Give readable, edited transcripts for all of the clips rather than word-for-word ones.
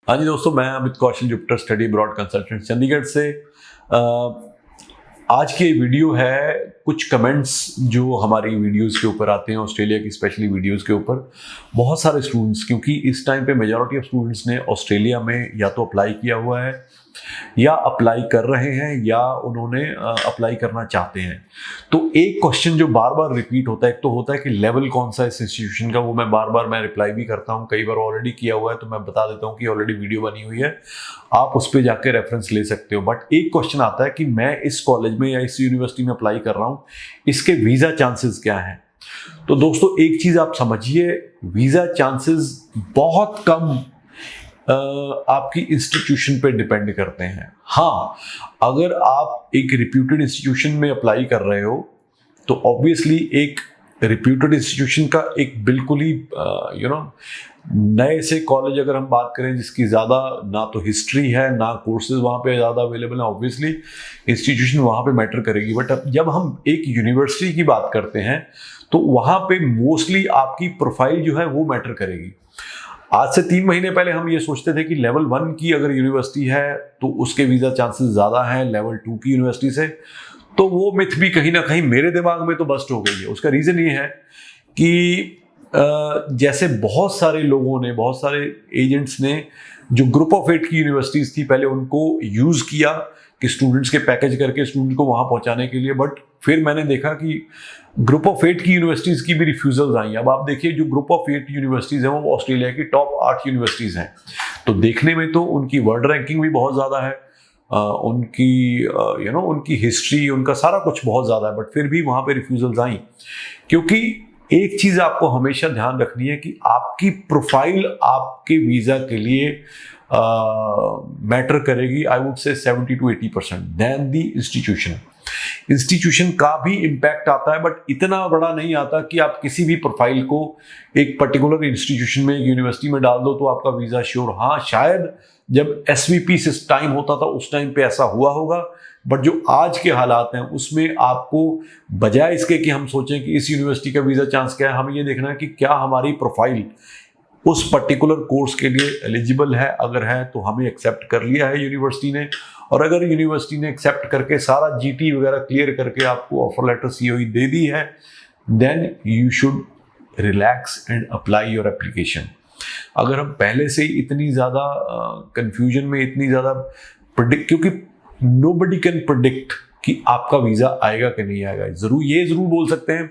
हाँ जी दोस्तों, मैं Amit Kaushal, Jupiter study abroad consultant Chandigarh से। आज की वीडियो है कुछ कमेंट्स जो हमारी वीडियोस के ऊपर आते हैं, ऑस्ट्रेलिया की स्पेशली वीडियोस के ऊपर। बहुत सारे स्टूडेंट्स, क्योंकि इस टाइम पे मेजॉरिटी ऑफ स्टूडेंट्स ने ऑस्ट्रेलिया में या तो अप्लाई किया हुआ है या अप्लाई कर रहे हैं या उन्होंने अप्लाई करना चाहते हैं। तो एक क्वेश्चन जो बार बार रिपीट होता है, एक तो होता है कि लेवल कौन सा है इस इंस्टीट्यूशन का, वो मैं बार बार रिप्लाई भी करता हूँ, कई बार ऑलरेडी किया हुआ है तो मैं बता देता हूँ कि ऑलरेडी वीडियो बनी हुई है, आप उस पर जाके रेफरेंस ले सकते हो। बट एक क्वेश्चन आता है कि मैं इस कॉलेज में या इस यूनिवर्सिटी में अप्लाई कर रहा हूँ, इसके वीज़ा चांसेस क्या हैं। तो दोस्तों एक चीज़ आप समझिए, वीज़ा चांसेस बहुत कम आपकी इंस्टीट्यूशन पे डिपेंड करते हैं। हाँ, अगर आप एक रिप्यूटेड इंस्टीट्यूशन में अप्लाई कर रहे हो तो ऑब्वियसली एक रिप्यूटेड इंस्टीट्यूशन का एक बिल्कुल ही नए से कॉलेज अगर हम बात करें जिसकी ज़्यादा ना तो हिस्ट्री है ना कोर्सेज वहाँ पे ज़्यादा अवेलेबल है, ऑब्वियसली इंस्टीट्यूशन वहाँ पे मैटर करेगी। बट अब जब हम एक यूनिवर्सिटी की बात करते हैं तो वहाँ पे मोस्टली आपकी प्रोफाइल जो है वो मैटर करेगी। आज से 3 महीने पहले हम ये सोचते थे कि लेवल 1 की अगर यूनिवर्सिटी है तो उसके वीज़ा चांसेस ज़्यादा हैं लेवल 2 की यूनिवर्सिटी से। तो वो मिथ भी कहीं ना कहीं मेरे दिमाग में तो बस्ट हो गई है। उसका रीज़न ये है कि जैसे बहुत सारे लोगों ने, बहुत सारे एजेंट्स ने जो ग्रुप ऑफ 8 की यूनिवर्सिटीज़ थी पहले उनको यूज़ किया कि स्टूडेंट्स के पैकेज करके स्टूडेंट को वहाँ पहुँचाने के लिए। बट फिर मैंने देखा कि ग्रुप ऑफ 8 की यूनिवर्सिटीज़ की भी रिफ्यूज़ल्स आई। अब आप देखिए, जो ग्रुप ऑफ 8 यूनिवर्सिटीज़ हैं वो ऑस्ट्रेलिया की टॉप 8 यूनिवर्सिटीज़ हैं। तो देखने में तो उनकी वर्ल्ड रैंकिंग भी बहुत ज़्यादा है, उनकी उनकी हिस्ट्री, उनका सारा कुछ बहुत ज़्यादा है। बट फिर भी वहाँ पे रिफ्यूज़ल्स आई, क्योंकि एक चीज़ आपको हमेशा ध्यान रखनी है कि आपकी प्रोफाइल आपके वीज़ा के लिए मैटर करेगी। I would say 70 to 80% then the institution का भी इम्पैक्ट आता है, बट इतना बड़ा नहीं आता कि आप किसी भी प्रोफाइल को एक पर्टिकुलर इंस्टीट्यूशन में, एक यूनिवर्सिटी में डाल दो तो आपका वीज़ा श्योर। हाँ, शायद जब SVP से टाइम होता था उस टाइम पे ऐसा हुआ होगा, बट जो आज के हालात हैं उसमें आपको बजाय इसके कि हम सोचें कि इस यूनिवर्सिटी का वीज़ा चांस क्या है, हमें ये देखना है कि क्या हमारी प्रोफाइल उस पर्टिकुलर कोर्स के लिए एलिजिबल है। अगर है तो हमें एक्सेप्ट कर लिया है यूनिवर्सिटी ने, और अगर यूनिवर्सिटी ने एक्सेप्ट करके सारा GT वगैरह क्लियर करके आपको ऑफर लेटर COE दे दी है, then you should relax and apply your application. अगर हम पहले से इतनी ज़्यादा कंफ्यूजन में, इतनी ज़्यादा क्योंकि नोबडी कैन प्रेडिक्ट कि आपका वीज़ा आएगा कि नहीं आएगा। ये ज़रूर बोल सकते हैं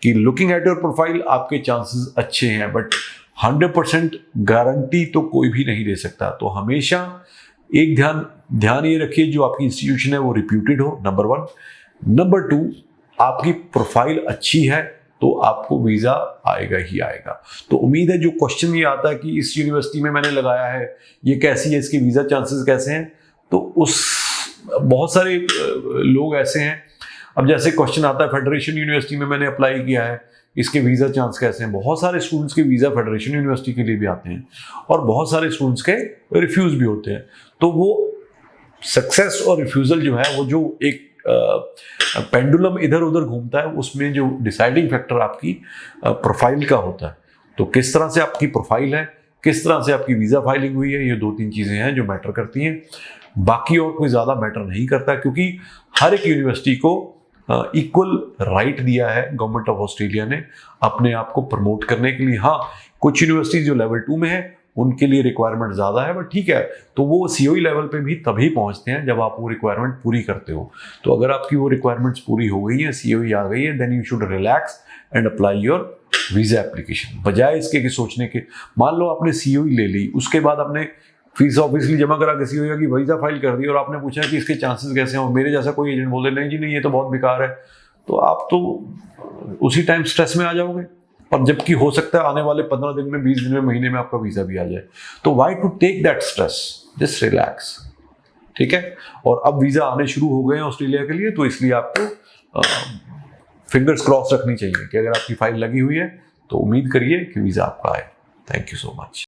कि लुकिंग एट योर प्रोफाइल आपके चांसेस अच्छे हैं, बट 100% गारंटी तो कोई भी नहीं दे सकता। तो हमेशा एक ध्यान ये रखिए, जो आपकी इंस्टीट्यूशन है वो रिप्यूटेड हो, नंबर 1। नंबर 2, आपकी प्रोफाइल अच्छी है तो आपको वीज़ा आएगा ही आएगा। तो उम्मीद है जो क्वेश्चन ये आता है कि इस यूनिवर्सिटी में मैंने लगाया है, ये कैसी है, इसके वीज़ा चांसेस कैसे हैं, तो उस बहुत सारे लोग ऐसे हैं। अब जैसे क्वेश्चन आता है फेडरेशन यूनिवर्सिटी में मैंने अप्लाई किया है, इसके वीज़ा चांस कैसे हैं। बहुत सारे स्टूडेंट्स के वीज़ा फेडरेशन यूनिवर्सिटी के लिए भी आते हैं और बहुत सारे स्टूडेंट्स के रिफ्यूज़ भी होते हैं। तो वो सक्सेस और रिफ्यूज़ल जो है, वो जो एक पेंडुलम इधर उधर घूमता है, उसमें जो डिसाइडिंग फैक्टर आपकी प्रोफाइल का होता है। तो किस तरह से आपकी प्रोफाइल है, किस तरह से आपकी वीज़ा फाइलिंग हुई है, ये 2-3 चीज़ें हैं जो मैटर करती हैं। बाकी और कोई ज़्यादा मैटर नहीं करता, क्योंकि हर एक यूनिवर्सिटी को इक्वल राइट दिया है गवर्नमेंट ऑफ ऑस्ट्रेलिया ने अपने आप को प्रमोट करने के लिए। हाँ, कुछ यूनिवर्सिटीज जो लेवल 2 में है उनके लिए रिक्वायरमेंट ज़्यादा है, बट ठीक है, तो वो COE लेवल पे भी तभी पहुंचते हैं जब आप वो रिक्वायरमेंट पूरी करते हो। तो अगर आपकी वो रिक्वायरमेंट्स पूरी हो गई हैं, COE आ गई है, then you should relax and apply your visa application. बजाय इसके कि सोचने के, मान लो आपने COE ले ली, उसके बाद आपने फीस ऑब्वियसली जमा करा के COE की वीज़ा फाइल कर दी, और आपने पूछा कि इसके चांसेस कैसे हैं, और मेरे जैसा कोई एजेंट बोल दे नहीं जी नहीं, ये तो बहुत बेकार है, तो आप तो उसी टाइम स्ट्रेस में आ जाओगे। और जबकि हो सकता है आने वाले 15 दिन में, 20 दिन में, महीने में आपका वीज़ा भी आ जाए। तो why to take that stress, just relax, ठीक है। और अब वीज़ा आने शुरू हो गए हैं ऑस्ट्रेलिया के लिए, तो इसलिए आपको फिंगर्स क्रॉस रखनी चाहिए कि अगर आपकी फाइल लगी हुई है तो उम्मीद करिए कि वीज़ा आपका आए। Thank you so much.